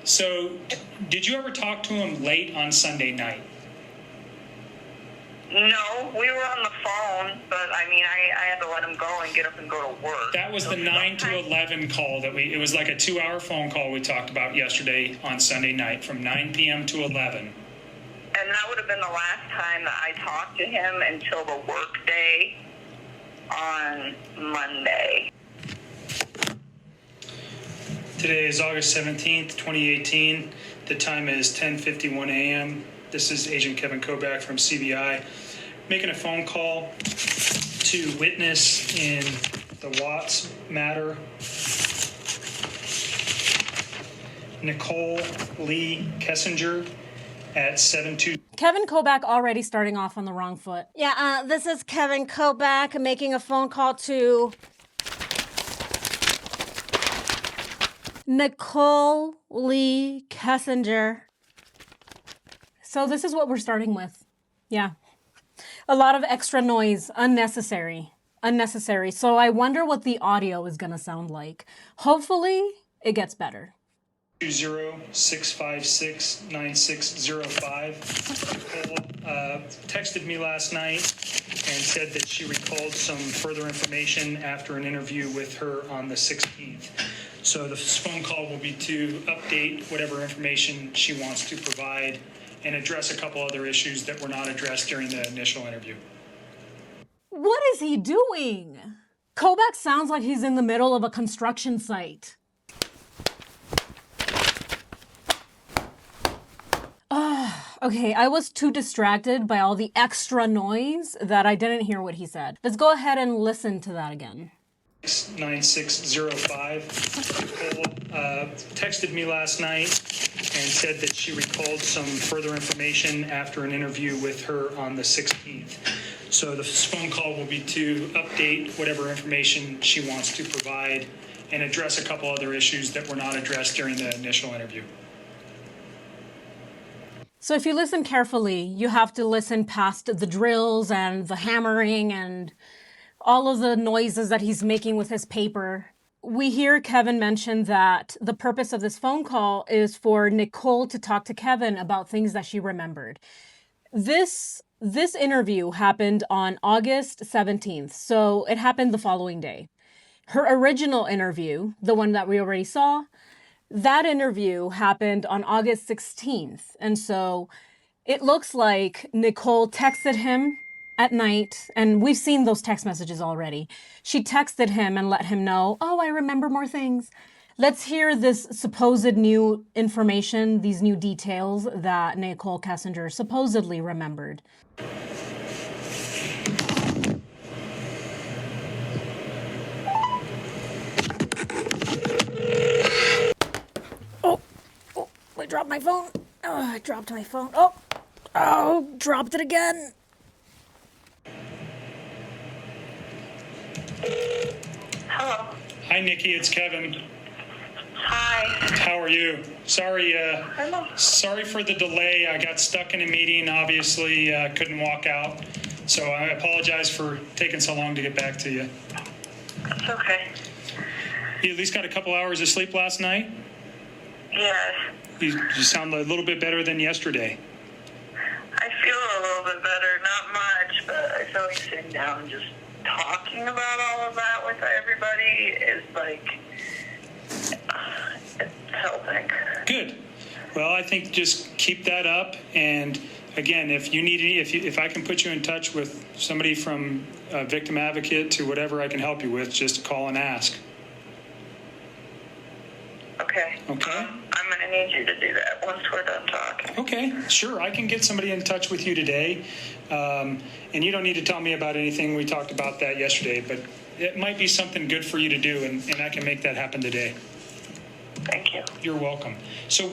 So, did you ever talk to him late on Sunday night? No, we were on the phone, but I mean, I had to let him go and get up and go to work. That was the 9 to 11 call it was like a 2-hour phone call we talked about yesterday on Sunday night from 9 p.m. to 11. And that would have been the last time that I talked to him until the work day on Monday. Today is August 17th, 2018. The time is 10:51 a.m. This is Agent Kevin Koback from CBI, making a phone call to witness in the Watts matter. Nichol Kessinger at 72. Kevin Koback already starting off on the wrong foot. Yeah, this is Kevin Koback making a phone call to Nichol Kessinger. So this is what we're starting with. Yeah. A lot of extra noise, unnecessary. So I wonder what the audio is going to sound like. Hopefully it gets better. 20-656-9605. Nicole texted me last night and said that she recalled some further information after an interview with her on the 16th. So the phone call will be to update whatever information she wants to provide and address a couple other issues that were not addressed during the initial interview. What is he doing? Koback sounds like he's in the middle of a construction site. Okay, I was too distracted by all the extra noise that I didn't hear what he said. Let's go ahead and listen to that again. 9605. Nicole texted me last night and said that she recalled some further information after an interview with her on the 16th. So the phone call will be to update whatever information she wants to provide and address a couple other issues that were not addressed during the initial interview. So if you listen carefully, you have to listen past the drills and the hammering and all of the noises that he's making with his paper. We hear Kevin mention that the purpose of this phone call is for Nichol to talk to Kevin about things that she remembered. This interview happened on August 17th, so it happened the following day. Her original interview, the one that we already saw, that interview happened on August 16th. And so it looks like Nichol texted him at night, and we've seen those text messages already. She texted him and let him know, oh, I remember more things. Let's hear this supposed new information, these new details that Nichol Kessinger supposedly remembered. I dropped my phone. Oh, I dropped my phone. Oh, dropped it again. Hello. Hi, Nikki. It's Kevin. Hi. How are you? Sorry Hello. sorry for the delay. I got stuck in a meeting, obviously couldn't walk out. So I apologize for taking so long to get back to you. It's okay. You at least got a couple hours of sleep last night? Yes. You sound a little bit better than yesterday. I feel a little bit better. Not much, but I feel like sitting down and just talking about all of that with everybody is like, it's helping. Good. Well, I think just keep that up. And again, if you need if I can put you in touch with somebody from a victim advocate to whatever I can help you with, just call and ask. Okay. Okay. I'm going to need you to do that once we're done talking. Okay, sure. I can get somebody in touch with you today. And you don't need to tell me about anything. We talked about that yesterday, but it might be something good for you to do, and I can make that happen today. Thank you. You're welcome. So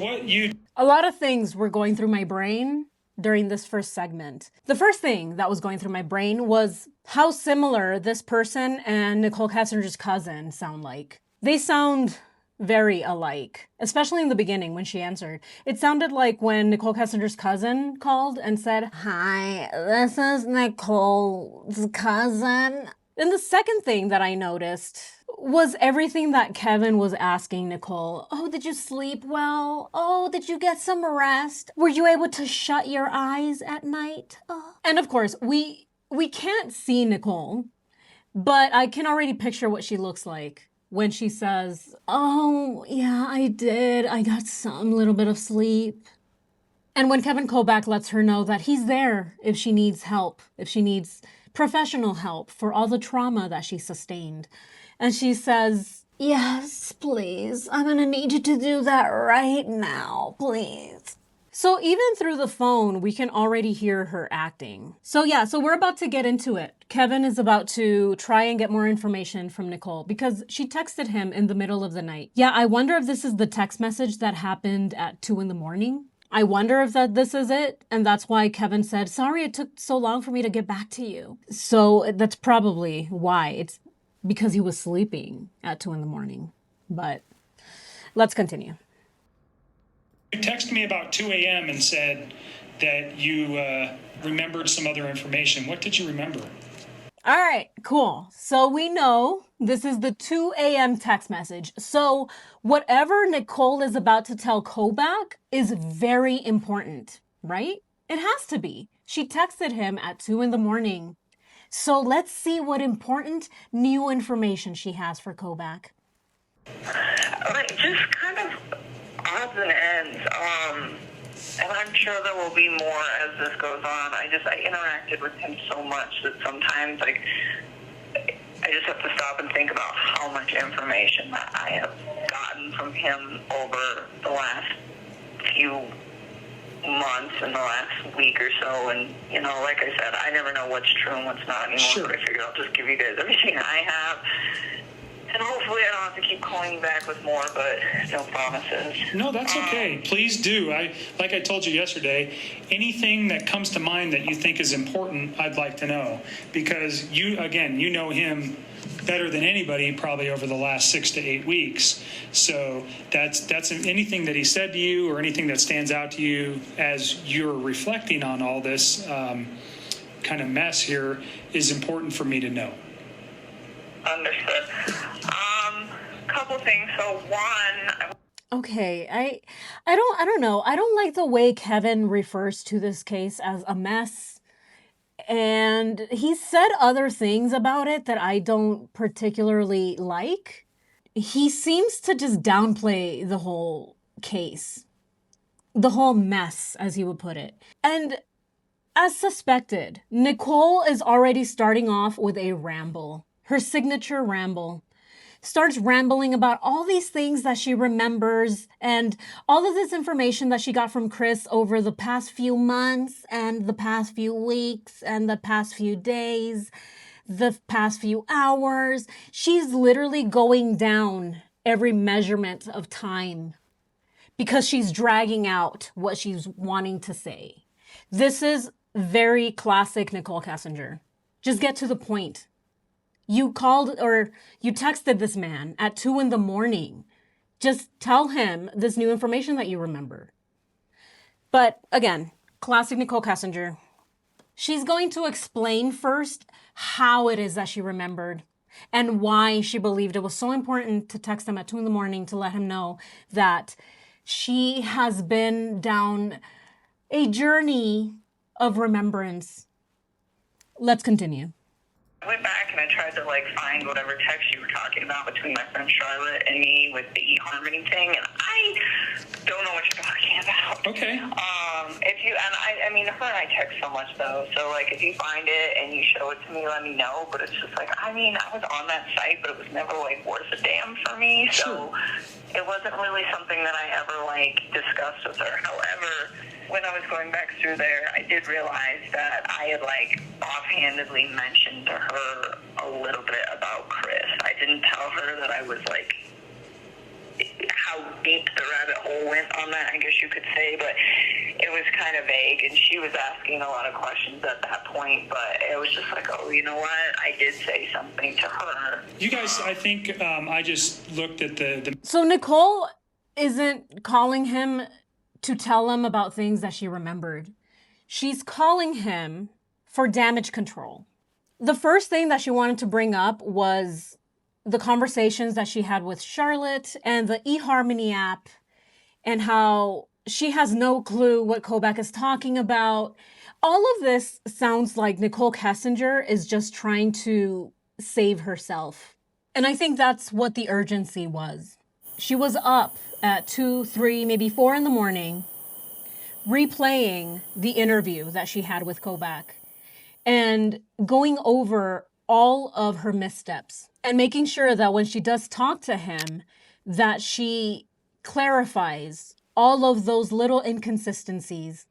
A lot of things were going through my brain during this first segment. The first thing that was going through my brain was how similar this person and Nichol Kessinger's cousin sound like. They sound very alike, especially in the beginning when she answered. It sounded like when Nichol Kessinger's cousin called and said, "Hi, this is Nichole's cousin." And the second thing that I noticed was everything that Kevin was asking Nichol. Oh, did you sleep well? Oh, did you get some rest? Were you able to shut your eyes at night? Oh. And of course, we can't see Nichol, but I can already picture what she looks like when she says, oh, yeah, I did. I got some little bit of sleep. And when Kevin Koback lets her know that he's there if she needs help, if she needs professional help for all the trauma that she sustained. And she says, yes, please. I'm going to need you to do that right now, please. So even through the phone, we can already hear her acting. So we're about to get into it. Kevin is about to try and get more information from Nichol because she texted him in the middle of the night. Yeah, I wonder if this is the text message that happened at 2 a.m. I wonder if this is it. And that's why Kevin said, sorry, it took so long for me to get back to you. So that's probably why. It's because he was sleeping at 2 a.m. But let's continue. You texted me about 2 a.m. and said that you remembered some other information. What did you remember? All right, cool. So we know this is the 2 a.m. text message. So whatever Nichol is about to tell Koback is very important, right? It has to be. She texted him at 2 a.m. So let's see what important new information she has for Koback. Like, just kind of odds and ends. And I'm sure there will be more as this goes on. I interacted with him so much that sometimes, like, I just have to stop and think about how much information that I have gotten from him over the last few months and the last week or so. And, like I said, I never know what's true and what's not anymore. Sure. So I figured I'll just give you guys everything I have. And hopefully I don't have to keep calling you back with more, but no promises. No, that's okay. Please do. Like I told you yesterday, anything that comes to mind that you think is important, I'd like to know. Because you know him better than anybody probably over the last 6 to 8 weeks. So that's anything that he said to you or anything that stands out to you as you're reflecting on all this kind of mess here is important for me to know. Understood. Couple things. So one. Okay, I don't know. I don't like the way Kevin refers to this case as a mess. And he said other things about it that I don't particularly like. He seems to just downplay the whole case. The whole mess, as he would put it. And as suspected, Nichol is already starting off with a ramble. Her signature ramble. Starts rambling about all these things that she remembers and all of this information that she got from Chris over the past few months and the past few weeks and the past few days, the past few hours. She's literally going down every measurement of time because she's dragging out what she's wanting to say. This is very classic Nichol Kessinger. Just get to the point. You called or you texted this man at 2 a.m. Just tell him this new information that you remember. But again, classic Nichol Kessinger. She's going to explain first how it is that she remembered and why she believed it was so important to text him at 2 a.m. to let him know that she has been down a journey of remembrance. Let's continue. I went back and I tried to find whatever text you were talking about between my friend Charlotte and me with the e-harmony thing, and I don't know what you're talking about. Okay. If you I mean, her and I text so much though, so if you find it and you show it to me, let me know. But it's just I was on that site, but it was never worth a damn for me. So it wasn't really something that I ever discussed with her. However, when I was going back through there, I did realize that I had offhandedly mentioned to her a little bit about Chris. I didn't tell her that I was how deep the rabbit hole went on that, I guess you could say, but it was kind of vague, and she was asking a lot of questions at that point, but it was just oh, you know what? I did say something to her. You guys, I think I just looked at the... So Nichol isn't calling him to tell him about things that she remembered. She's calling him for damage control. The first thing that she wanted to bring up was the conversations that she had with Charlotte and the eHarmony app and how she has no clue what Koback is talking about. All of this sounds like Nichol Kessinger is just trying to save herself. And I think that's what the urgency was. She was up at 2, 3, maybe 4 in the morning, replaying the interview that she had with Koback and going over all of her missteps and making sure that when she does talk to him, that she clarifies all of those little inconsistencies.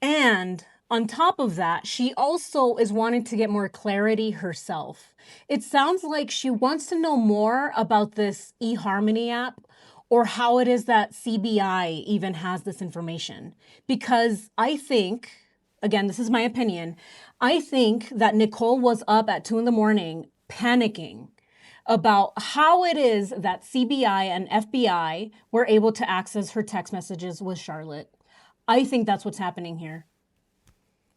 And on top of that, she also is wanting to get more clarity herself. It sounds like she wants to know more about this eHarmony app or how it is that CBI even has this information. Because I think, again, this is my opinion, I think that Nichol was up at 2 in the morning panicking about how it is that CBI and FBI were able to access her text messages with Charlotte. I think that's what's happening here.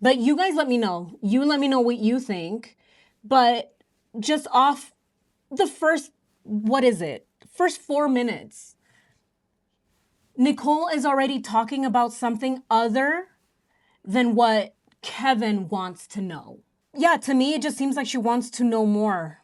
But you guys let me know. You let me know what you think. But just off the first, first 4 minutes, Nichol is already talking about something other than what Kevin wants to know. Yeah, to me, it just seems like she wants to know more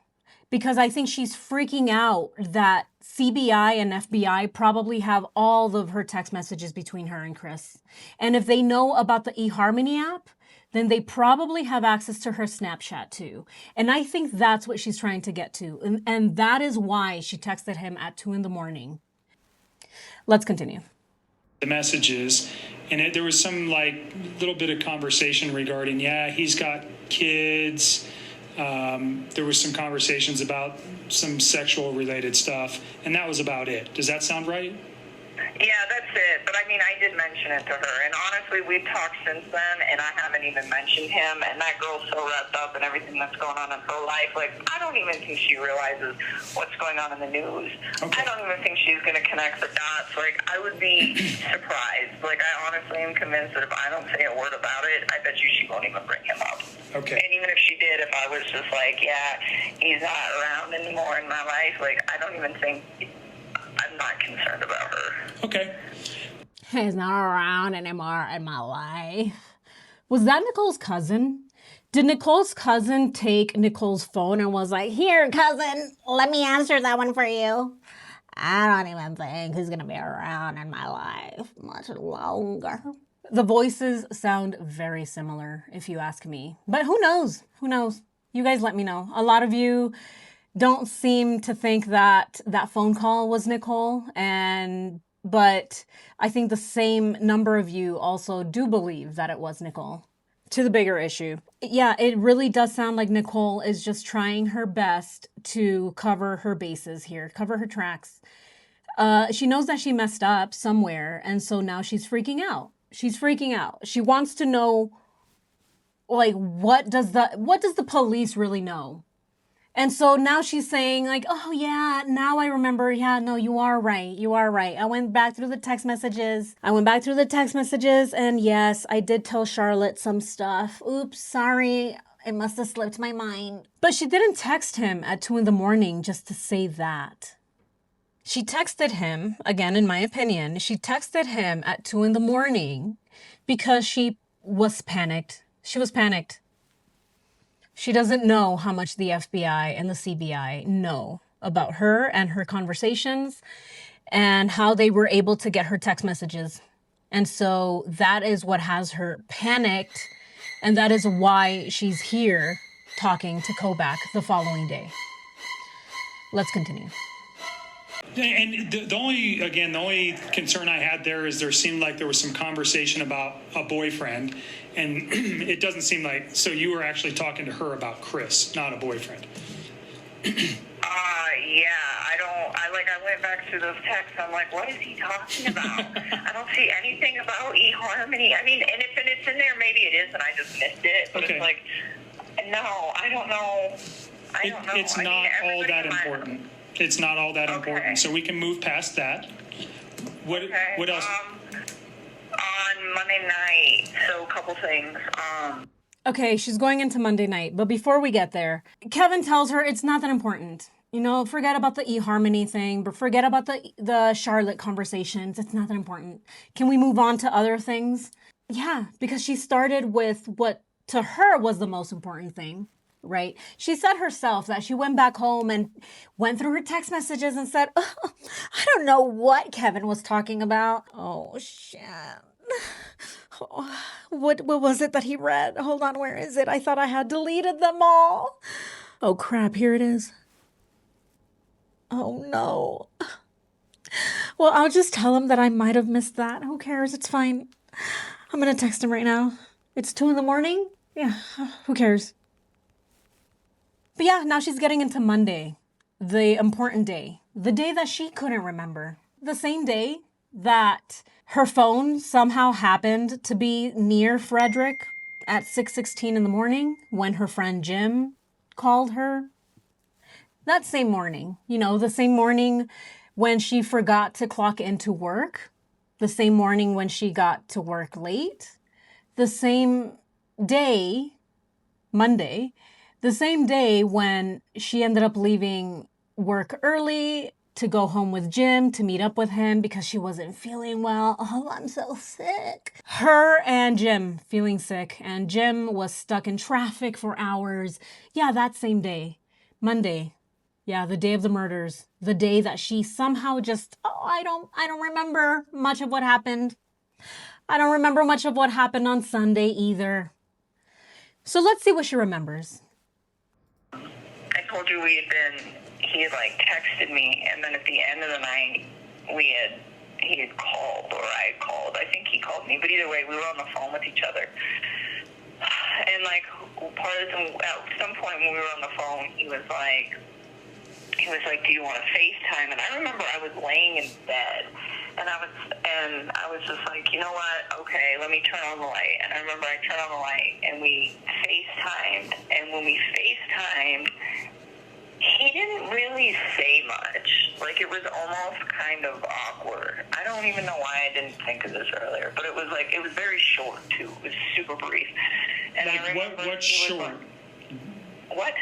because I think she's freaking out that CBI and FBI probably have all of her text messages between her and Chris. And if they know about the eHarmony app, then they probably have access to her Snapchat too. And I think that's what she's trying to get to. And that is why she texted him at 2 in the morning. Let's continue. The messages, and there was some like little bit of conversation regarding, yeah, he's got kids. There was some conversations about some sexual related stuff, and that was about it. Does that sound right? Yeah, that's it. But I mean, I did mention it to her. And honestly, we've talked since then, and I haven't even mentioned him. And that girl's so wrapped up in everything that's going on in her life. Like, I don't even think she realizes what's going on in the news. Okay. I don't even think she's going to connect the dots. Like, I would be surprised. Like, I honestly am convinced that if I don't say a word about it, I bet you she won't even bring him up. Okay. And even if she did, if I was just like, yeah, he's not around anymore in my life, like, I don't even think... I'm not concerned about her. Okay. He's not around anymore in my life. Was that Nicole's cousin? Did Nicole's cousin take Nicole's phone and was like, here, cousin, let me answer that one for you? I don't even think he's going to be around in my life much longer. The voices sound very similar, if you ask me. But who knows? Who knows? You guys let me know. A lot of you don't seem to think that that phone call was Nichol, but I think the same number of you also do believe that it was Nichol. To the bigger issue. Yeah, it really does sound like Nichol is just trying her best to cover her bases here, cover her tracks. She knows that she messed up somewhere, and so now she's freaking out. She's freaking out. She wants to know, like, what does the police really know? And so now she's saying, like, oh, yeah, now I remember. Yeah, no, you are right. You are right. I went back through the text messages. And yes, I did tell Charlotte some stuff. Oops, sorry. It must have slipped my mind. But she didn't text him at 2 in the morning just to say that. She texted him, again, in my opinion, she texted him at 2 in the morning because she was panicked. She was panicked. She doesn't know how much the FBI and the CBI know about her and her conversations and how they were able to get her text messages. And so that is what has her panicked, and that is why she's here talking to Koback the following day. Let's continue. And the only concern I had there is there seemed like there was some conversation about a boyfriend, and it doesn't seem like, so you were actually talking to her about Chris, not a boyfriend. I went back through those texts. I'm like, what is he talking about? I don't see anything about eHarmony. I mean, and if it's in there, maybe it is, and I just missed it. But okay. It's like, no, I don't know. It's not all that important. It's not all that important. So we can move past that. What else? On Monday night, so a couple things. Okay, she's going into Monday night, but before we get there, Kevin tells her it's not that important. You know, forget about the eHarmony thing, but forget about the Charlotte conversations. It's not that important. Can we move on to other things? Yeah, because she started with what to her was the most important thing, right? She said herself that she went back home and went through her text messages and said, oh, I don't know what Kevin was talking about. Oh, shit. Oh, what was it that he read? Hold on, where is it? I thought I had deleted them all. Oh, crap, here it is. Oh, no. Well, I'll just tell him that I might have missed that. Who cares? It's fine. I'm gonna text him right now. It's 2 in the morning? Yeah, who cares? But yeah, now she's getting into Monday, the important day, the day that she couldn't remember. The same day that her phone somehow happened to be near Frederick at 6:16 in the morning when her friend Jim called her. That same morning, the same morning when she forgot to clock into work, the same morning when she got to work late, the same day, Monday, the same day when she ended up leaving work early to go home with Jim to meet up with him because she wasn't feeling well. Oh, I'm so sick. Her and Jim feeling sick, and Jim was stuck in traffic for hours. Yeah, that same day, Monday. Yeah, the day of the murders, the day that she somehow just, I don't remember much of what happened. I don't remember much of what happened on Sunday either. So let's see what she remembers. I told you he had like texted me, and then at the end of the night, he had called, or I had called. I think he called me, but either way, we were on the phone with each other. And like at some point when we were on the phone, he was like, do you want to FaceTime? And I remember I was laying in bed, and I was just like, you know what? Okay, let me turn on the light. And I remember I turned on the light, and we FaceTimed. And when we FaceTimed, he didn't really say much. Like, it was almost kind of awkward. I don't even know why I didn't think of this earlier, but it was very short too. It was super brief. And like, I remember what's short? What?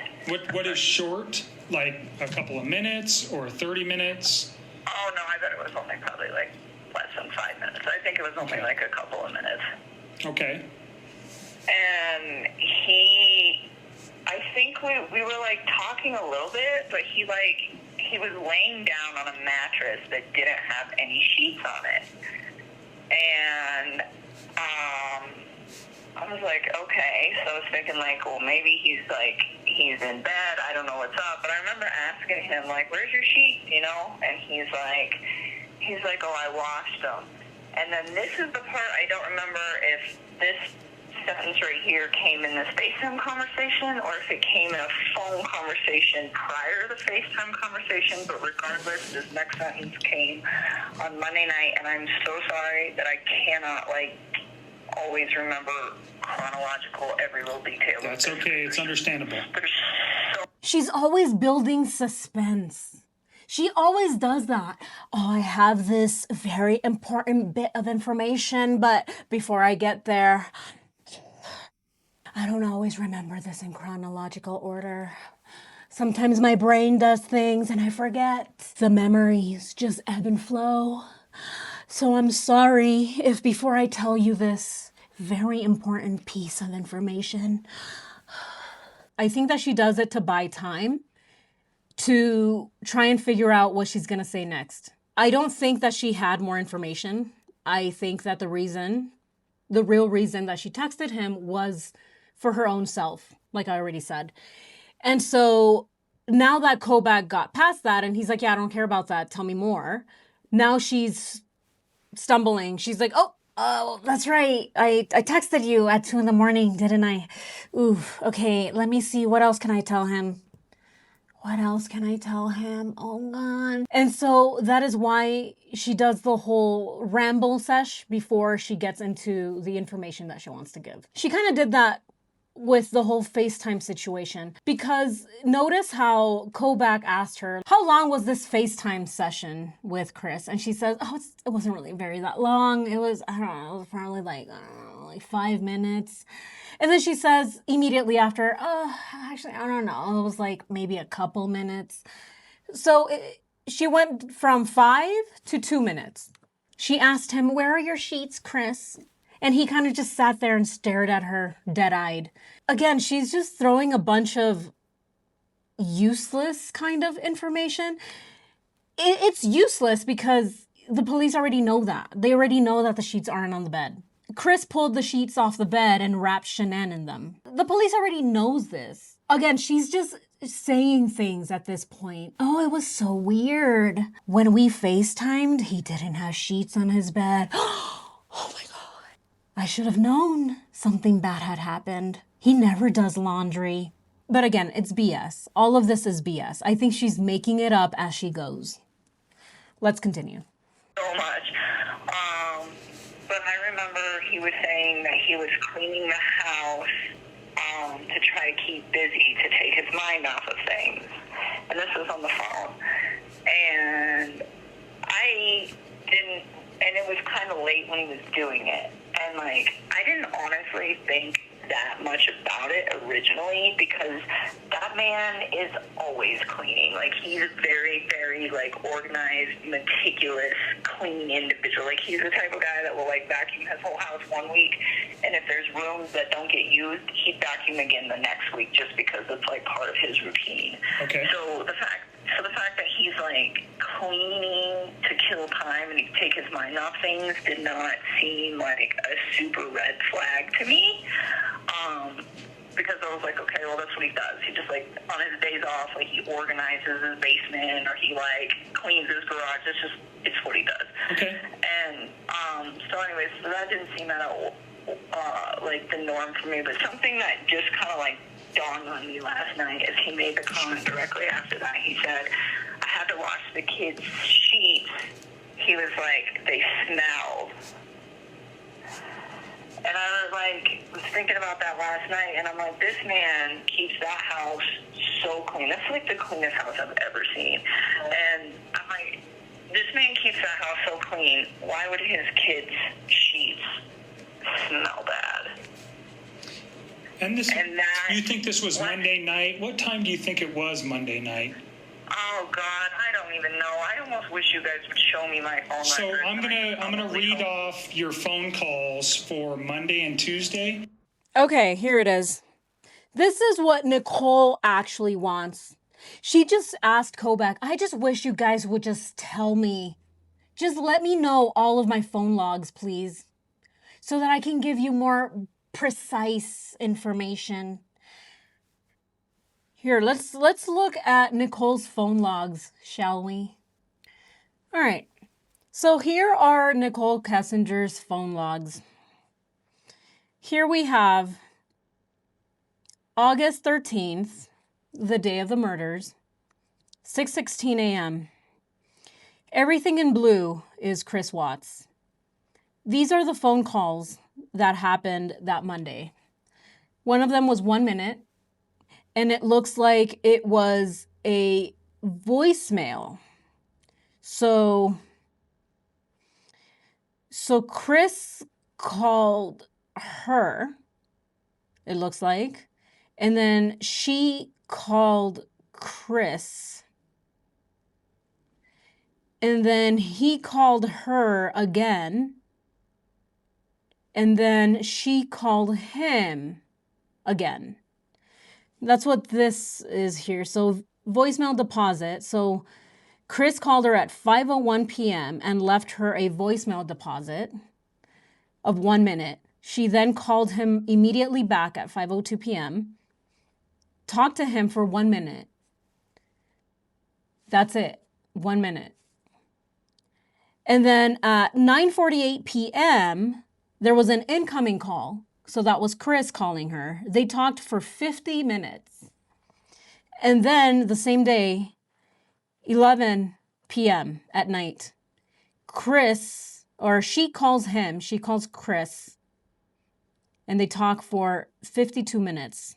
What is short? Like a couple of minutes or 30 minutes? Oh, no, I bet it was only probably like less than 5 minutes. I think it was only like a couple of minutes. Okay. And I think we were like talking a little bit, but he was laying down on a mattress that didn't have any sheets on it. And I was like, okay. So I was thinking like, well, maybe he's in bed. I don't know what's up. But I remember asking him like, where's your sheets, And he's like, oh, I washed them. And then this is the part I don't remember if this sentence right here came in the FaceTime conversation or if it came in a phone conversation prior to the FaceTime conversation. But regardless, this next sentence came on Monday night, and I'm so sorry that I cannot always remember chronological every little detail. That's okay. It's understandable. She's always building suspense. She always does that. Oh, I have this very important bit of information, but before I get there, I don't always remember this in chronological order. Sometimes my brain does things and I forget. The memories just ebb and flow. So I'm sorry if before I tell you this very important piece of information, I think that she does it to buy time, to try and figure out what she's going to say next. I don't think that she had more information. I think that the real reason that she texted him was for her own self, like I already said. And so now that Koback got past that and he's like, yeah, I don't care about that. Tell me more. Now she's stumbling. She's like, oh, that's right. I texted you at 2 a.m, didn't I? Ooh, okay. Let me see. What else can I tell him? Oh, God. And so that is why she does the whole ramble sesh before she gets into the information that she wants to give. She kind of did that with the whole FaceTime situation, because notice how Koback asked her, how long was this FaceTime session with Chris? And she says, it wasn't really that long. It was, I don't know, it was probably like 5 minutes. And then she says immediately after, actually, I don't know. It was like maybe a couple minutes. So she went from 5 to 2 minutes. She asked him, "Where are your sheets, Chris?" And he kind of just sat there and stared at her, dead-eyed. Again, she's just throwing a bunch of useless kind of information. It's useless because the police already know that. They already know that the sheets aren't on the bed. Chris pulled the sheets off the bed and wrapped Shanann in them. The police already knows this. Again, she's just saying things at this point. "Oh, it was so weird. When we FaceTimed, he didn't have sheets on his bed." Oh my God. I should have known something bad had happened. He never does laundry. But again, it's BS. All of this is BS. I think she's making it up as she goes. Let's continue. So much. But I remember he was saying that he was cleaning the house to try to keep busy, to take his mind off of things. And this was on the phone. And I didn't, and it was kind of late when he was doing it. And, like, I didn't honestly think that much about it originally, because that man is always cleaning. Like, he's a very, very, like, organized, meticulous, clean individual. Like, he's the type of guy that will, like, vacuum his whole house one week, and if there's rooms that don't get used, he'd vacuum again the next week, just because it's, like, part of his routine. Okay. So the fact that he's, like, cleaning to kill time and he take his mind off things did not seem like a super red flag to me. Because I was like, okay, well, that's what he does. He just, like, on his days off, like, he organizes his basement, or he, like, cleans his garage. It's what he does. Okay. And so anyways, so that didn't seem at all like the norm for me. But something that just kind of, like, dawned on me last night is he made the comment directly after that. He said, "I had to wash the kids' sheets." He was like, "They smelled." And I was thinking about that last night, and I'm like, this man keeps that house so clean. That's like the cleanest house I've ever seen. And I'm like, this man keeps that house so clean. Why would his kids' sheets smell bad? And this, And that, you think this was Monday night? What time do you think it was Monday night? Oh God, I don't even know. I almost wish you guys would show me my phone So records. I'm gonna read off your phone calls for Monday and Tuesday. Okay, here it is. This is what Nichol actually wants. She just asked Koback, "I just wish you guys would just tell me. Just let me know all of my phone logs, please, so that I can give you more precise information." Here, let's look at Nichol's phone logs, shall we? All right. So here are Nichol Kessinger's phone logs. Here we have August 13th, the day of the murders, 6:16 a.m. Everything in blue is Chris Watts. These are the phone calls that happened that Monday. One of them was 1 minute, and it looks like it was a voicemail. So Chris called her, it looks like, and then she called Chris, and then he called her again, and then she called him again. That's what this is here. So voicemail deposit. So Chris called her at 5:01 p.m. and left her a voicemail deposit of 1 minute. She then called him immediately back at 5:02 p.m., talked to him for 1 minute. That's it, 1 minute. And then at 9:48 p.m., there was an incoming call. So that was Chris calling her. They talked for 50 minutes. And then the same day, 11 p.m. at night, she calls Chris, and they talk for 52 minutes.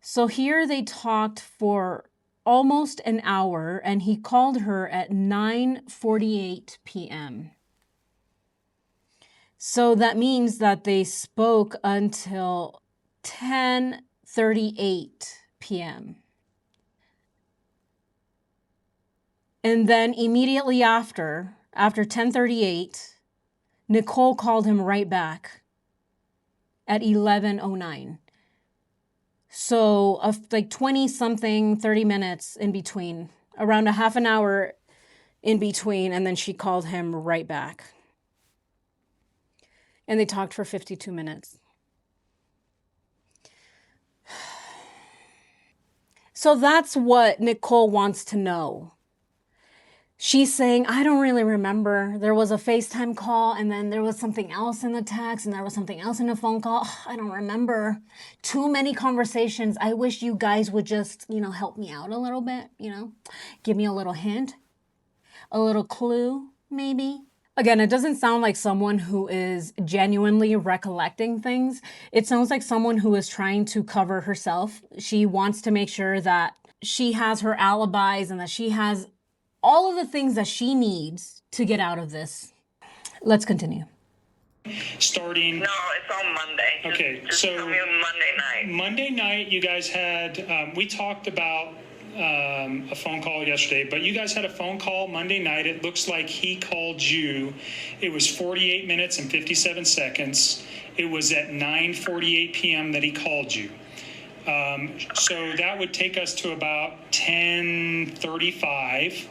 So here they talked for almost an hour, and he called her at 9:48 p.m. So that means that they spoke until 10:38 p.m. And then immediately after 10:38, Nichol called him right back at 11:09. So like 20 something, 30 minutes in between, around a half an hour in between, and then she called him right back. And they talked for 52 minutes. So that's what Nichol wants to know. She's saying, I don't really remember. There was a FaceTime call, and then there was something else in the text, and there was something else in the phone call. I don't remember. Too many conversations. I wish you guys would just, help me out a little bit, give me a little hint, a little clue, maybe. Again, it doesn't sound like someone who is genuinely recollecting things. It sounds like someone who is trying to cover herself. She wants to make sure that she has her alibis and that she has all of the things that she needs to get out of this. Let's continue. Starting. No, it's on Monday. Okay, just so tell me on Monday night. Monday night, you guys had, we talked about a phone call yesterday, but you guys had a phone call Monday night. It looks like he called you. It was 48 minutes and 57 seconds. It was at 9:48 p.m. that he called you. So that would take us to about 10:35.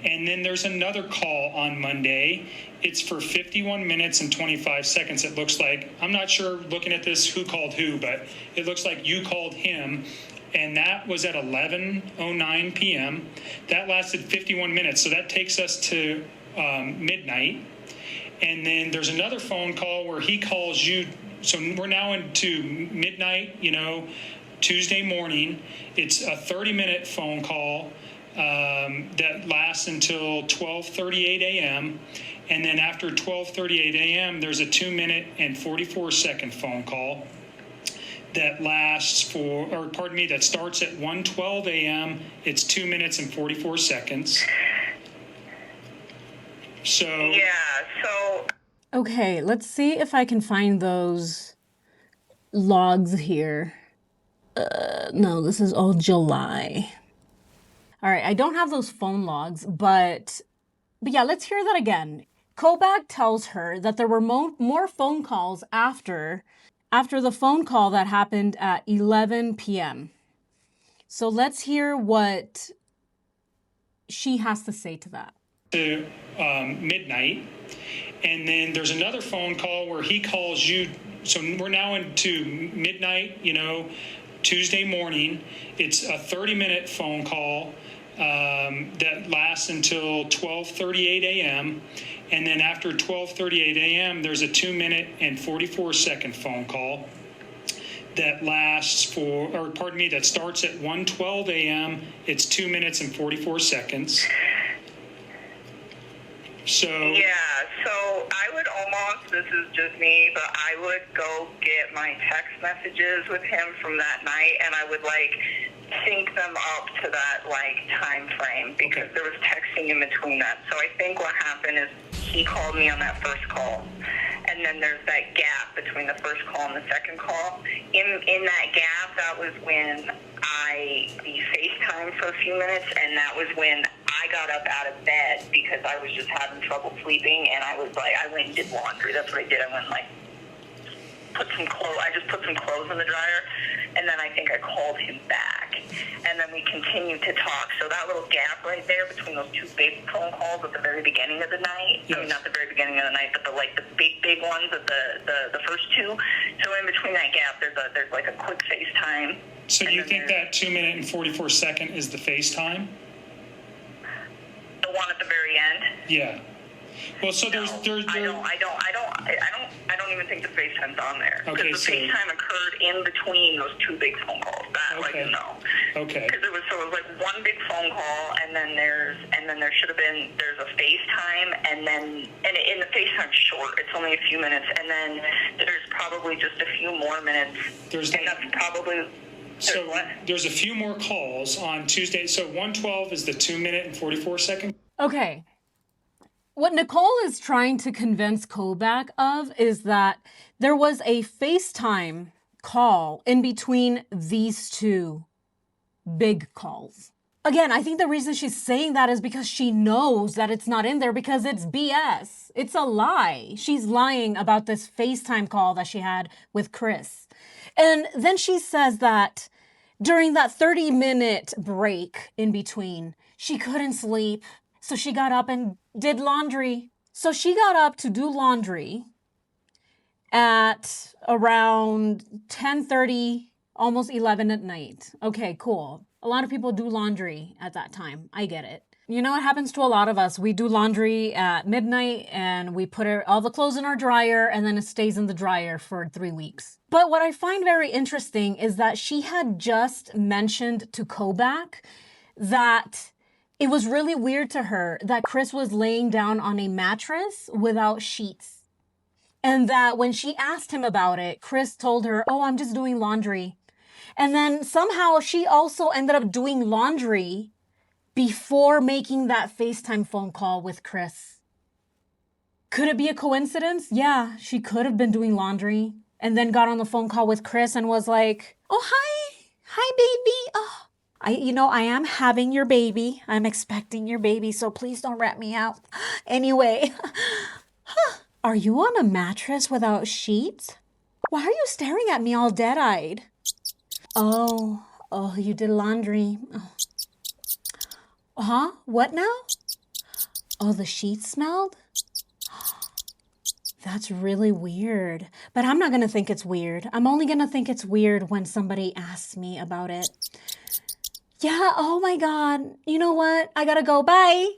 And then there's another call on Monday. It's for 51 minutes and 25 seconds, it looks like. I'm not sure, looking at this, who called who, but it looks like you called him. And that was at 11:09 p.m. That lasted 51 minutes. So that takes us to midnight. And then there's another phone call where he calls you. So we're now into midnight, Tuesday morning. It's a 30-minute phone call that lasts until 12:38 a.m. And then after 12:38 a.m., there's a 2-minute and 44-second phone call that that starts at 1:12 a.m. It's 2 minutes and 44 seconds. So Okay, let's see if I can find those logs here. No, this is all July. All right, I don't have those phone logs, but yeah, let's hear that again. Koback tells her that there were more phone calls after the phone call that happened at 11 p.m. So let's hear what she has to say to that. To midnight. And then there's another phone call where he calls you. So we're now into midnight, Tuesday morning. It's a 30-minute phone call that lasts until 12:38 a.m. And then after 12:38 a.m., there's a 2-minute and 44-second phone call that that starts at 1:12 a.m. It's 2 minutes and 44 seconds. So I would almost, this is just me, but I would go get my text messages with him from that night, and I would sync them up to that time frame, because there was texting in between that. So I think what happened is he called me on that first call, and then there's that gap between the first call and the second call. In that gap, that was when we FaceTimed for a few minutes, and that was when I got up out of bed because I was just having trouble sleeping, and I went and did laundry. That's what I did. I went I just put some clothes in the dryer, and then I think I called him back, and then we continued to talk. So that little gap right there between those two big phone calls at the very beginning of the night, yes. I mean, not the very beginning of the night, but the big ones at the first two. So in between that gap, there's a quick FaceTime. So you think that 2-minute and 44-second is the FaceTime? The one at the very end? Yeah. Well, so I don't even think the FaceTime's on there. Okay, because the FaceTime occurred in between those two big phone calls. Okay. Because it was one big phone call, and then there's a FaceTime, and in the FaceTime short, it's only a few minutes, and then there's probably just a few more minutes. So there's a few more calls on Tuesday. So 1:12 is the 2-minute and 44-second. Okay. What Nichol is trying to convince Koback of is that there was a FaceTime call in between these two big calls. Again, I think the reason she's saying that is because she knows that it's not in there because it's BS. It's a lie. She's lying about this FaceTime call that she had with Chris. And then she says that during that 30-minute break in between, she couldn't sleep. So she got up and did laundry. So she got up to do laundry at around 10:30, almost 11 at night. Okay, cool. A lot of people do laundry at that time. I get it. You know what happens to a lot of us? We do laundry at midnight and we put all the clothes in our dryer and then it stays in the dryer for 3 weeks. But what I find very interesting is that she had just mentioned to Koback that it was really weird to her that Chris was laying down on a mattress without sheets. And that when she asked him about it, Chris told her, "Oh, I'm just doing laundry." And then somehow she also ended up doing laundry before making that FaceTime phone call with Chris. Could it be a coincidence? Yeah, she could have been doing laundry and then got on the phone call with Chris and was like, "Oh, hi. Hi, baby. Oh, I am having your baby. I'm expecting your baby, so please don't rat me out. Anyway, are you on a mattress without sheets? Why are you staring at me all dead-eyed? Oh, you did laundry. Oh. Huh? What now? Oh, the sheets smelled? That's really weird. But I'm not going to think it's weird. I'm only going to think it's weird when somebody asks me about it. Yeah, oh my God. You know what? I got to go. Bye.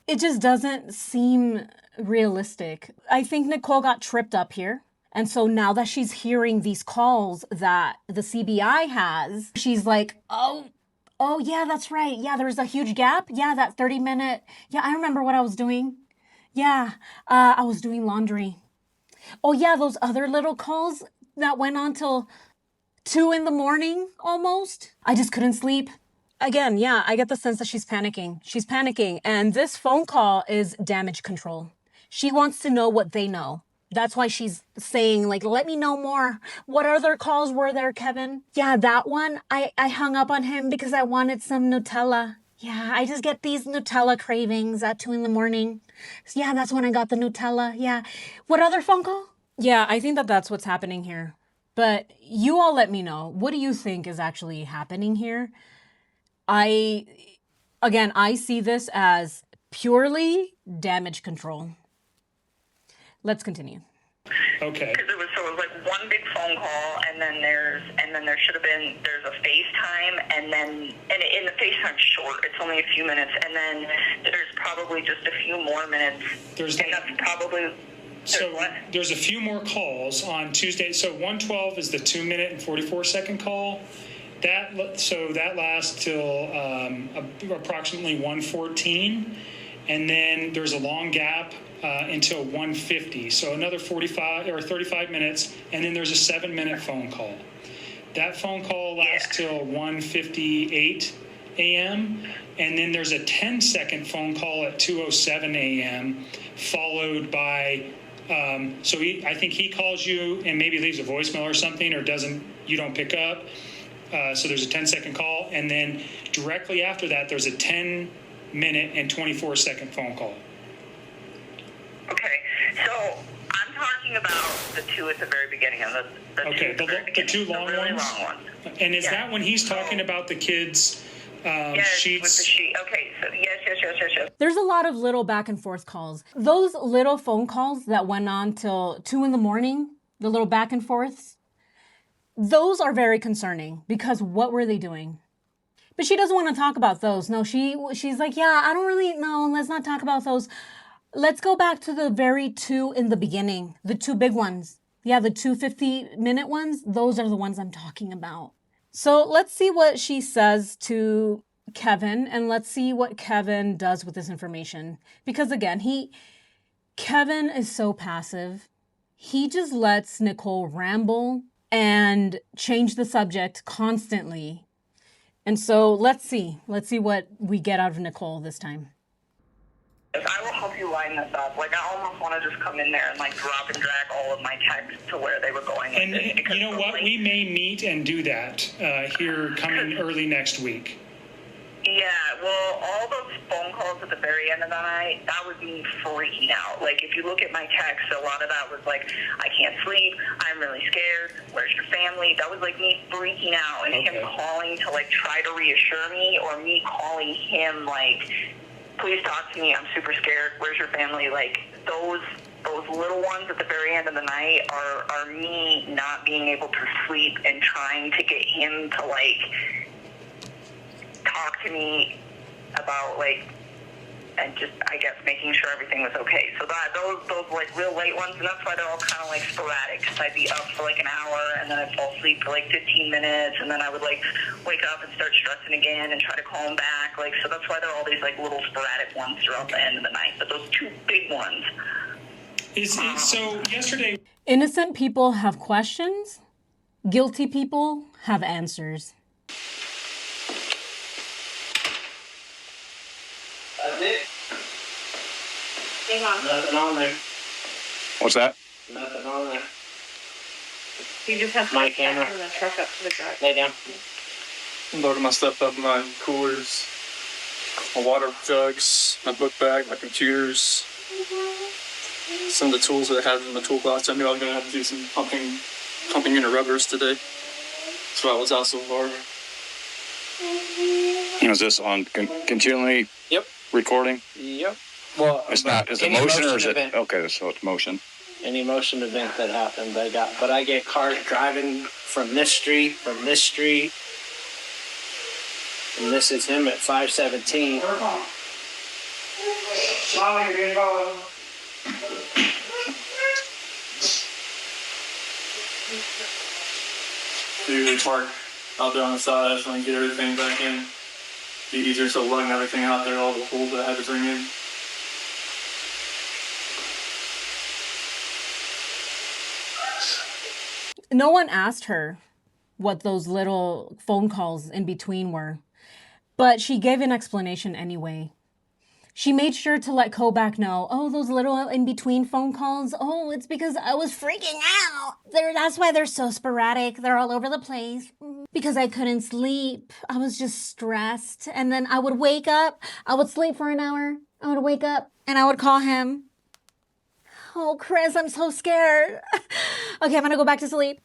It just doesn't seem realistic. I think Nichol got tripped up here. And so now that she's hearing these calls that the CBI has, she's like, oh, yeah, that's right. Yeah, there's a huge gap. Yeah, that 30-minute. Yeah, I remember what I was doing. Yeah, I was doing laundry. Oh, yeah, those other little calls that went on till 2 a.m. almost. I just couldn't sleep. Again, yeah, I get the sense that she's panicking. She's panicking. And this phone call is damage control. She wants to know what they know. That's why she's saying, like, let me know more. What other calls were there, Kevin? Yeah, that one, I hung up on him because I wanted some Nutella. Yeah, I just get these Nutella cravings at 2 a.m. Yeah, that's when I got the Nutella. Yeah. What other phone call? Yeah, I think that that's what's happening here. But you all let me know. What do you think is actually happening here? I see this as purely damage control. Let's continue. Okay. Because it was like one big phone call, and then there's a FaceTime, and in the FaceTime short, it's only a few minutes, and then there's probably just a few more minutes, and that's probably. So there's a few more calls on Tuesday. So 112 is the 2-minute and 44-second call. That lasts till approximately 1:14, and then there's a long gap until 1:50. So another 45 or 35 minutes, and then there's a 7-minute phone call. That phone call lasts till 1:58 a.m., and then there's a 10-second phone call at 2:07 a.m., followed by. I think he calls you and maybe leaves a voicemail or something, or you don't pick up. So there's a 10-second call, and then directly after that, there's a 10-minute and 24-second phone call. Okay, so I'm talking about the two at the very beginning of the two long really ones. Long ones. And is that when he's talking about the kids' sheets? With the sheet. Okay, so yes. There's a lot of little back and forth calls. Those little phone calls that went on till 2 a.m, the little back and forths, those are very concerning because what were they doing? But she doesn't want to talk about those. No, she's like, yeah, I don't really know. Let's not talk about those. Let's go back to the very two in the beginning, the two big ones. Yeah, the 2 50-minute ones. Those are the ones I'm talking about. So let's see what she says to Kevin, and let's see what Kevin does with this information. Because again, Kevin is so passive. He just lets Nichol ramble and change the subject constantly. And so let's see what we get out of Nichol this time. I will help help you line this up. Like, I almost want to just come in there and, like, drop and drag all of my texts to where they were going. And you know what? We may meet and do that here coming early next week. Yeah, well, all those phone calls at the very end of the night, that was me freaking out. Like, if you look at my text, a lot of that was like, I can't sleep, I'm really scared, where's your family? That was like me freaking out, and him calling to, like, try to reassure me, or me calling him, like, please talk to me, I'm super scared, where's your family? Like, those little ones at the very end of the night are me not being able to sleep and trying to get him to, like, talk to me about, like, and just, I guess, making sure everything was okay. So that those like real late ones, and that's why they're all kind of like sporadic, because I'd be up for like an hour, and then I'd fall asleep for like 15 minutes, and then I would like wake up and start stressing again and try to call them back. Like, so that's why there are all these like little sporadic ones throughout the end of the night. But those two big ones. So yesterday, Innocent people have questions. Guilty people have answers. That's it? Hang on. Nothing on there. What's that? Nothing on there. You just have to My camera. turn the truck up to the drive. Lay down. Loaded my stuff up in my coolers, my water jugs, my book bag, my computers, some of the tools that I had in the toolbox. I knew I was going to have to do some pumping unit rubbers today. That's why I was out so far. Is this on continually Yep. recording? Yep. Well, It's not. Is it any motion or is it? event. Okay, so it's motion. Any motion event that happened, I get cars driving from this street, and this is him at 517. I usually park out there on the side so I can get everything back in. Be easier, so lugging everything out there, all the tools that I had to bring in. No one asked her what those little phone calls in between were, but she gave an explanation anyway. She made sure to let Koback know, oh, those little in-between phone calls, oh, it's because I was freaking out. That's why they're so sporadic. They're all over the place. Because I couldn't sleep. I was just stressed. And then I would wake up. I would sleep for an hour. I would wake up and I would call him. Oh, Chris, I'm so scared. Okay, I'm going to go back to sleep.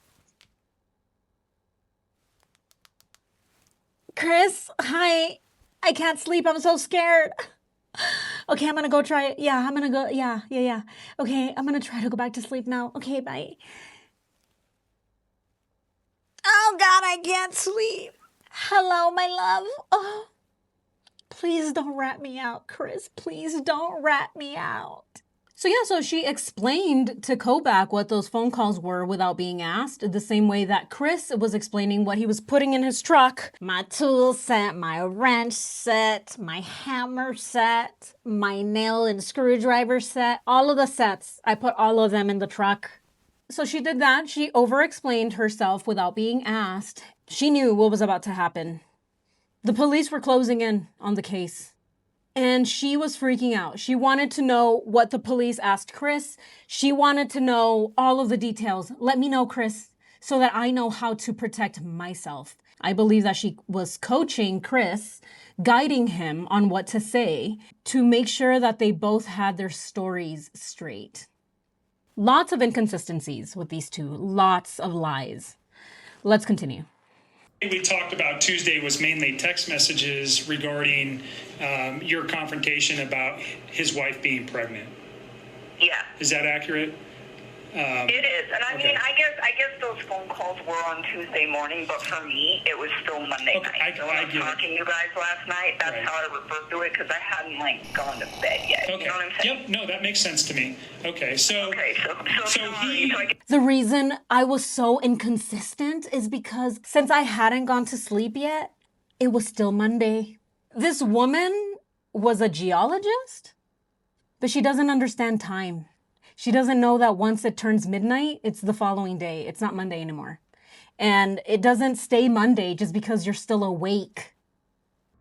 Chris, hi. I can't sleep. I'm so scared. Okay, I'm going to go try it. Yeah, I'm going to go. Yeah. Okay, I'm going to try to go back to sleep now. Okay, bye. Oh, God, I can't sleep. Hello, my love. Oh, please don't rat me out, Chris. Please don't rat me out. So she explained to Koback what those phone calls were without being asked, the same way that Chris was explaining what he was putting in his truck. My tool set, my wrench set, my hammer set, my nail and screwdriver set, all of the sets. I put all of them in the truck. So she did that. She over-explained herself without being asked. She knew what was about to happen. The police were closing in on the case. And she was freaking out. She wanted to know what the police asked Chris. She wanted to know all of the details. Let me know, Chris, so that I know how to protect myself. I believe that she was coaching Chris, guiding him on what to say to make sure that they both had their stories straight. Lots of inconsistencies with these two. Lots of lies. Let's continue. We talked about Tuesday was mainly text messages regarding your confrontation about his wife being pregnant. Yeah. Is that accurate? It is, and I Okay. mean, I guess those phone calls were on Tuesday morning, but for me, it was still Monday Okay, night. So when I was get it. talking to you guys last night, that's Right. how I referred to it, because I hadn't, like, gone to bed yet. Okay. You know what I'm saying? Yep. No, that makes sense to me. Okay. So. Okay, so he. I guess The reason I was so inconsistent is because since I hadn't gone to sleep yet, it was still Monday. This woman was a geologist, but she doesn't understand time. She doesn't know that once it turns midnight, it's the following day. It's not Monday anymore. And it doesn't stay Monday just because you're still awake.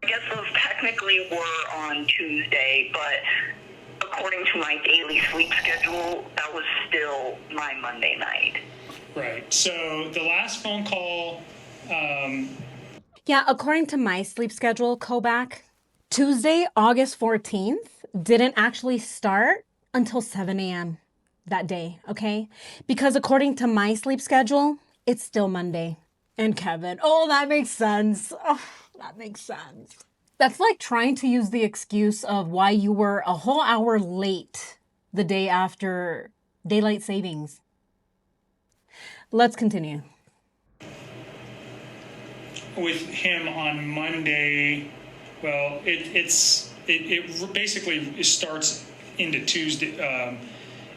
those technically were on Tuesday, but according to my daily sleep schedule, that was still my Monday night. Right. So the last phone call, Yeah, according to my sleep schedule, Koback, Tuesday, August 14th didn't actually start until 7 a.m. that day, okay? Because according to my sleep schedule, it's still Monday. And Kevin, oh, that makes sense. Oh, that makes sense. That's like trying to use the excuse of why you were a whole hour late the day after daylight savings. Let's continue. with him on Monday, well, it basically starts into Tuesday.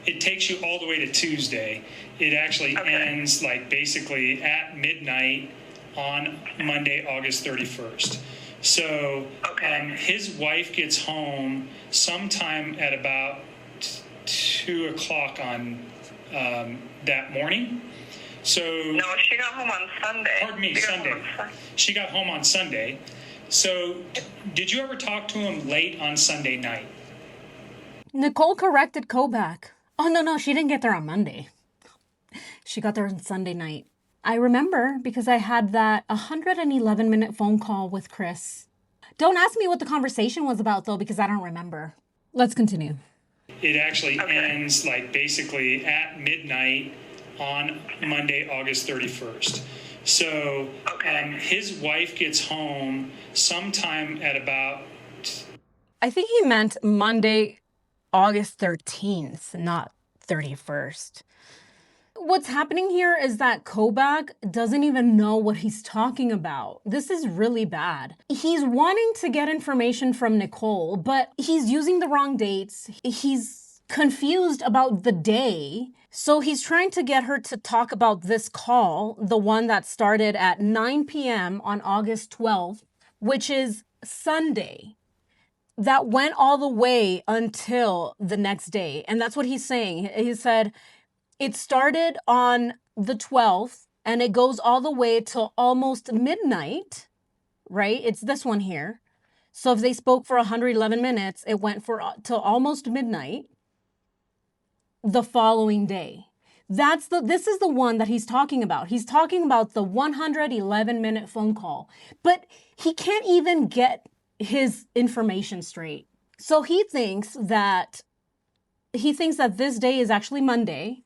It takes you all the way to Tuesday. It actually ends like basically at midnight on Monday, August 31st. So his wife gets home sometime at about 2 o'clock on that morning. So No, she got home on Sunday. Pardon me, Sunday. She got home on Sunday. So did you ever talk to him late on Sunday night? Nichol corrected Koback. Oh, no, she didn't get there on Monday. She got there on Sunday night. I remember because I had that 111-minute phone call with Chris. Don't ask me what the conversation was about, though, because I don't remember. Let's continue. It actually ends like basically at midnight on Monday, August 31st. So his wife gets home sometime at about... I think he meant Monday, August 13th, not 31st. What's happening here is that Koback doesn't even know what he's talking about. This is really bad. He's wanting to get information from Nichol, but he's using the wrong dates. He's confused about the day. So he's trying to get her to talk about this call, the one that started at 9 p.m. on August 12th, which is Sunday. That went all the way until the next day. And that's what he's saying. He said, it started on the 12th and it goes all the way till almost midnight, right? It's this one here. So if they spoke for 111 minutes, it went till almost midnight the following day. This is the one that he's talking about. He's talking about the 111-minute phone call, but he can't even get his information straight. So he thinks that this day is actually Monday,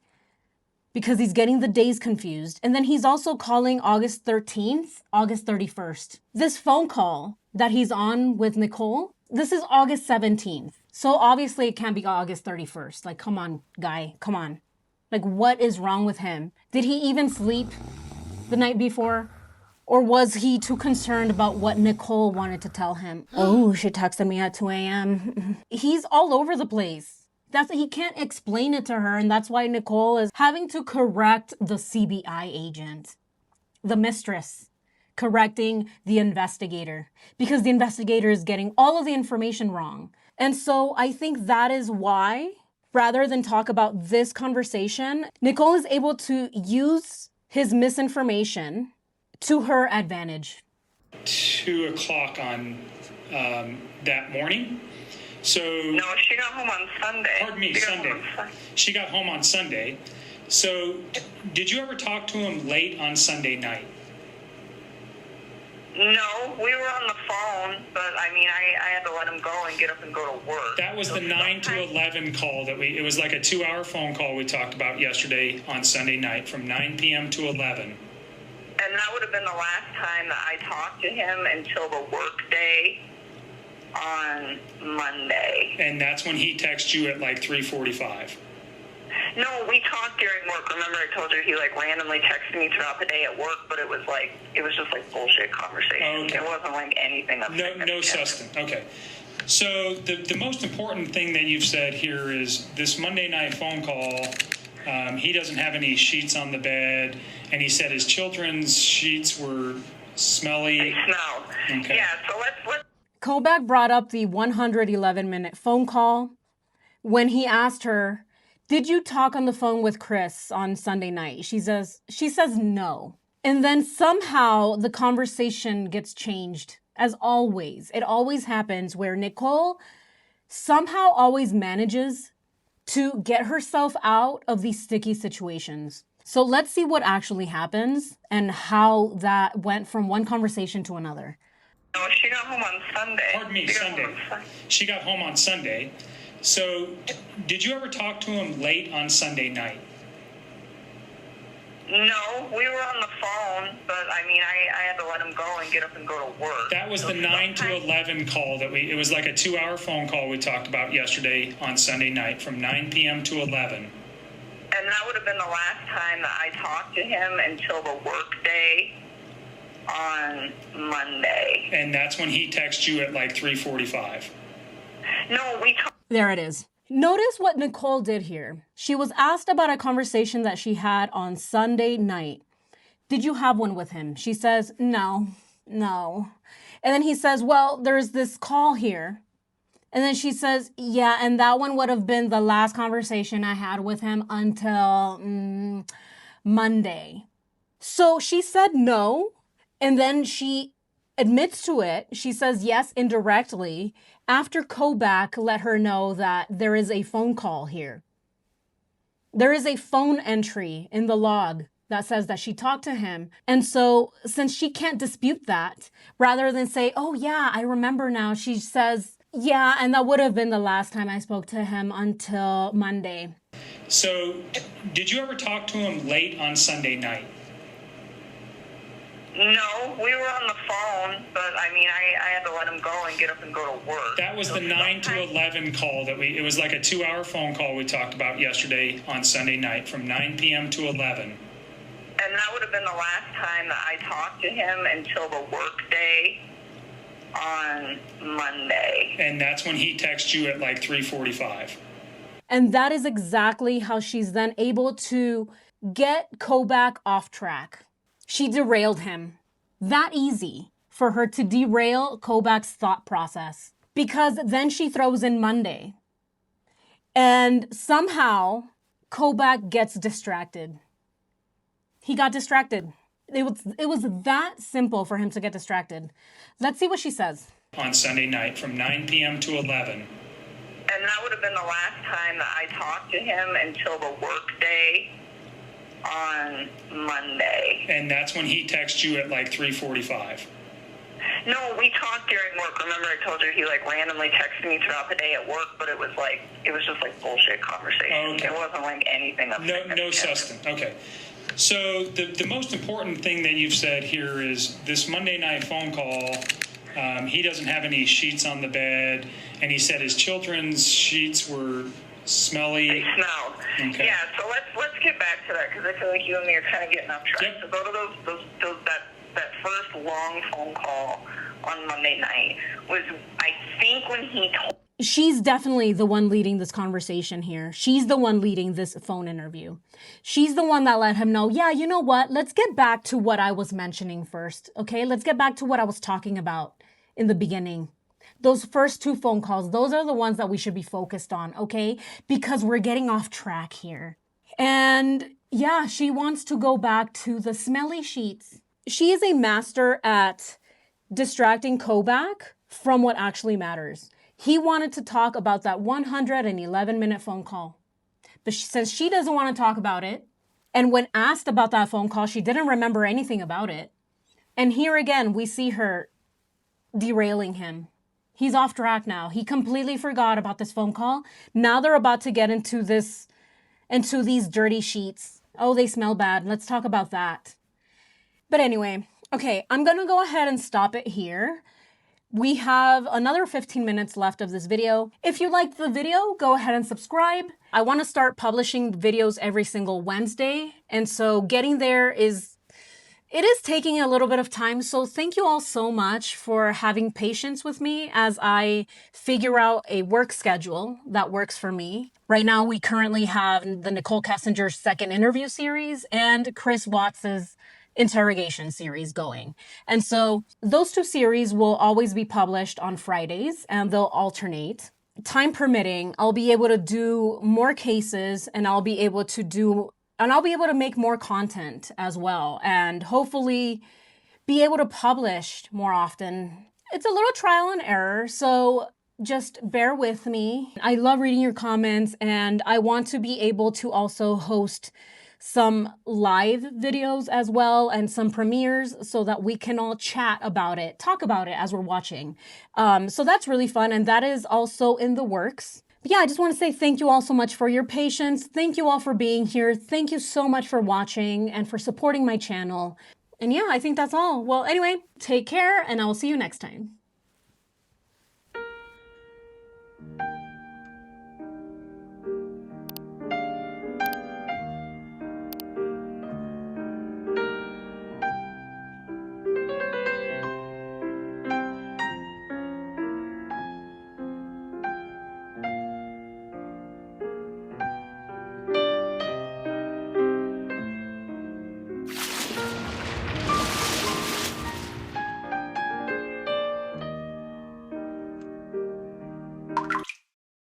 because he's getting the days confused. And then he's also calling August 13th, August 31st. This phone call that he's on with Nichol, this is August 17th. So obviously it can't be August 31st. Like, come on, guy, come on. Like, what is wrong with him? Did he even sleep the night before? Or was he too concerned about what Nichol wanted to tell him? Oh, she texted me at 2 a.m. He's all over the place. He can't explain it to her, and that's why Nichol is having to correct the CBI agent, the mistress, correcting the investigator, because the investigator is getting all of the information wrong. And so I think that is why, rather than talk about this conversation, Nichol is able to use his misinformation to her advantage. 2 o'clock on that morning. So No, she got home on Sunday. Pardon me, Sunday. She got home on Sunday. So did you ever talk to him late on Sunday night? No, we were on the phone, but I mean, I had to let him go and get up and go to work. That was the 9 to 11 call it was like a 2-hour phone call we talked about yesterday on Sunday night from 9 p.m. to 11. And that would have been the last time that I talked to him until the work day on Monday. And that's when he texted you at like 3:45. No, we talked during work. Remember I told you he like randomly texted me throughout the day at work, but it was just like bullshit conversation. Okay. It wasn't like anything of No substance. Okay. So the most important thing that you've said here is this Monday night phone call, he doesn't have any sheets on the bed, and he said his children's sheets were smelly. They smelled. Okay. Yeah, so let's Koback brought up the 111-minute phone call when he asked her, did you talk on the phone with Chris on Sunday night? She says no. And then somehow the conversation gets changed, as always. It always happens where Nichol somehow always manages to get herself out of these sticky situations. So let's see what actually happens and how that went from one conversation to another. No, she got home on Sunday. Pardon me, Sunday. She got home on Sunday. So did you ever talk to him late on Sunday night? No, we were on the phone, but I mean, I had to let him go and get up and go to work. That was the 9 to 11 call it was like a 2-hour phone call we talked about yesterday on Sunday night from 9 p.m. to 11. And that would have been the last time that I talked to him until the work day on Monday. And that's when he texted you at like 3:45. No, we talked. There it is. Notice what Nichol did here. She was asked about a conversation that she had on Sunday night. Did you have one with him? She says, no. And then he says, well, there's this call here. And then she says, yeah, and that one would have been the last conversation I had with him until Monday. So she said no, and then she admits to it. She says yes indirectly after Koback let her know that there is a phone call here. There is a phone entry in the log that says that she talked to him. And so since she can't dispute that, rather than say, oh yeah, I remember now, she says, yeah, and that would have been the last time I spoke to him until Monday. So did you ever talk to him late on Sunday night? No, we were on the phone, but I mean, I had to let him go and get up and go to work. That was the 9 to 11 call it was like a 2-hour phone call we talked about yesterday on Sunday night from 9 p.m. to 11. And that would have been the last time that I talked to him until the work day on Monday. And that's when he texted you at like 3:45. And that is exactly how she's then able to get Koback off track. She derailed him. That easy for her to derail Koback's thought process. Because then she throws in Monday. And somehow Koback gets distracted. He got distracted. It was that simple for him to get distracted. Let's see what she says. On Sunday night from 9 p.m. to 11. And that would have been the last time that I talked to him until the work day on Monday. And that's when he texted you at like 3:45. No, we talked during work. Remember I told you he like randomly texted me throughout the day at work, but it was just like bullshit conversation. Okay. It wasn't like anything of No significance. substance. Okay. So the most important thing that you've said here is this Monday night phone call, he doesn't have any sheets on the bed, and he said his children's sheets were smelly. They smelled. Okay. Yeah, so let's get back to that because I feel like you and me are kind of getting off track. Yep. So go to that first long phone call on Monday night was, I think, when he told. She's definitely the one leading this conversation here. She's the one leading this phone interview. She's the one that let him know, yeah, you know what? Let's get back to what I was mentioning first, okay? Let's get back to what I was talking about in the beginning. Those first 2 phone calls, those are the ones that we should be focused on, okay? Because we're getting off track here. And yeah, she wants to go back to the smelly sheets. She is a master at distracting Koback from what actually matters. He wanted to talk about that 111-minute phone call. But since she doesn't want to talk about it, and when asked about that phone call, she didn't remember anything about it. And here again, we see her derailing him. He's off track now. He completely forgot about this phone call. Now they're about to get into these dirty sheets. Oh, they smell bad. Let's talk about that. But anyway, okay, I'm going to go ahead and stop it here. We have another 15 minutes left of this video. If you liked the video, go ahead and subscribe. I want to start publishing videos every single Wednesday. And so getting there is taking a little bit of time. So thank you all so much for having patience with me as I figure out a work schedule that works for me. Right now, we currently have the Nichol Kessinger second interview series and Chris Watts's interrogation series going. And so those 2 series will always be published on Fridays and they'll alternate. Time permitting, I'll be able to do more cases and I'll be able to make more content as well and hopefully be able to publish more often. It's a little trial and error. So just bear with me. I love reading your comments, and I want to be able to also host some live videos as well and some premieres so that we can all chat about it, talk about it as we're watching. So that's really fun, and that is also in the works. But yeah, I just want to say thank you all so much for your patience. Thank you all for being here. Thank you so much for watching and for supporting my channel. And yeah, I think that's all. Well, anyway, take care, and I will see you next time.